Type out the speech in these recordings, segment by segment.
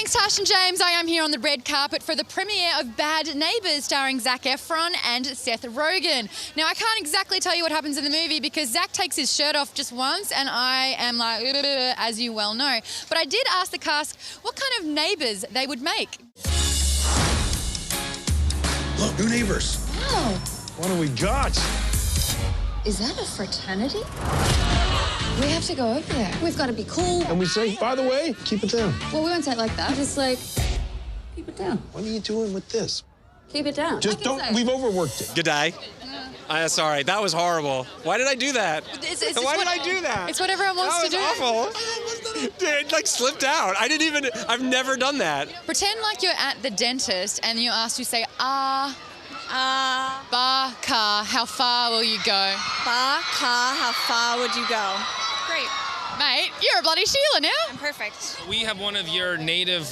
Thanks, Tash and James. I am here on the red carpet for the premiere of Bad Neighbours, starring Zac Efron and Seth Rogen. Now, I can't exactly tell you what happens in the movie because Zac takes his shirt off just once and I am like, as you well know. But I did ask the cast what kind of neighbours they would make. Look, new neighbors. Oh. What do we got? Is that a fraternity? We have to go over there. We've got to be cool. And we say, by the way, keep it down. Well, we won't say it like that. Just like, keep it down. What are you doing with this? Keep it down. Just don't, we've overworked it. Good day. Sorry, that was horrible. Why did I do that? Why did I do that? It's what everyone wants to do. That was awful. Dude, it like slipped out. I've never done that. Pretend like you're at the dentist and you're asked to say, bar, car, how far will you go? Bar, car, how far would you go? Great. Mate, you're a bloody Sheila now. I'm perfect. We have one of your native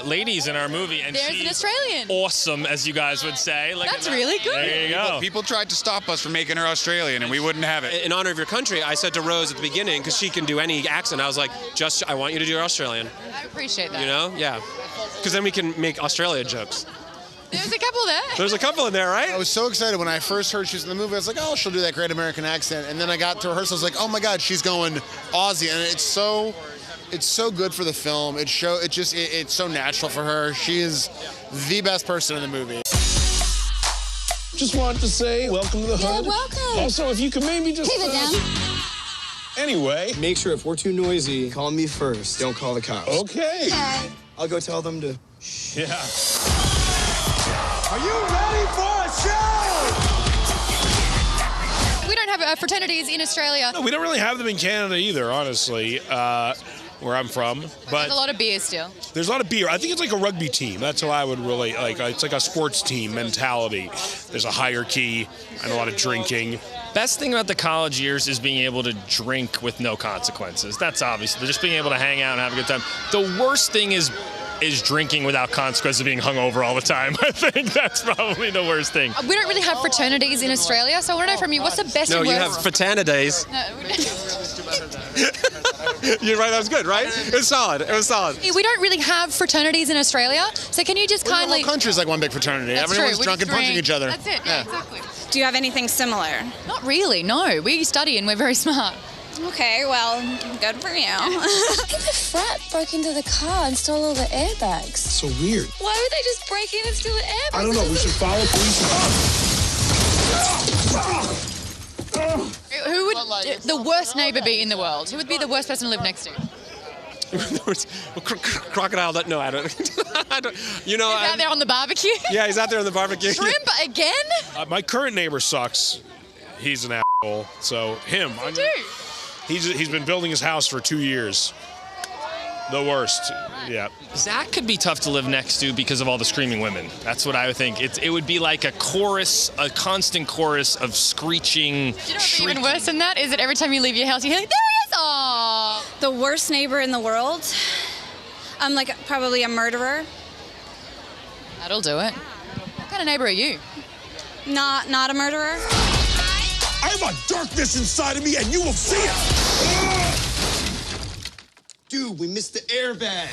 ladies in our movie, and There's she's an Australian. awesome, as you guys would say. Look That's at that. really good. There you go. People tried to stop us from making her Australian, and we wouldn't have it. In honor of your country, I said to Rose at the beginning, because she can do any accent, I was like, I want you to do Australian. I appreciate that. You know? Yeah. Because then we can make Australia jokes. There's a couple there. There's a couple in there, right? I was so excited when I first heard she was in the movie. I was like, oh, she'll do that great American accent. And then I got to rehearsal. I was like, oh my God, she's going Aussie. And it's so good for the film. It's so natural for her. She is the best person in the movie. Just wanted to say, welcome to the hood. Yeah, welcome. Also, if you could maybe just... Keep it down. Anyway. Make sure if we're too noisy, call me first. Don't call the cops. Okay. I'll go tell them to... Yeah. Are you ready for a show? We don't have fraternities in Australia. No, we don't really have them in Canada either, honestly, where I'm from. But There's a lot of beer still. there's a lot of beer. I think it's like a rugby team. That's how I would relate. It's like a sports team mentality. There's a hierarchy and a lot of drinking. Best thing about the college years is being able to drink with no consequences. That's obvious. Just being able to hang out and have a good time. The worst thing is drinking without consequences, being hungover all the time. I think that's probably the worst thing. We don't really have fraternities in Australia, so I want to know from you, what's the best No, and you worst? have Fatana days. No, You're right, that was good, right? It was solid. It was solid. we don't really have fraternities in Australia, so can you just The kindly... whole country's like one big fraternity. That's Everyone's true. We drunk and just punching drink. each other. That's it, yeah, exactly. Do you have anything similar? Not really, no. We study and we're very smart. Okay, well, good for you. I think the frat broke into the car and stole all the airbags. So weird. Why would they just break in and steal the airbags? I don't know. We should follow police. Who would the worst neighbour be in the world? Who would be the worst person to live next to? Crocodile, no, I don't. You know, He's out there on the barbecue? yeah, he's out there on the barbecue. Shrimp again? My current neighbor sucks. He's an asshole. So him. I do. He's been building his house for 2 years. The worst. Yeah. Zach could be tough to live next to because of all the screaming women. That's what I would think. It would be like a chorus, a constant chorus of screeching, Do you know what's shrieking. even worse than that? Is that every time you leave your house, you hear, there he is! Aww. The worst neighbor in the world? I'm like probably a murderer. That'll do it. What kind of neighbour are you? Not a murderer. I have a darkness inside of me, and you will see it. Dude, we missed the airbag.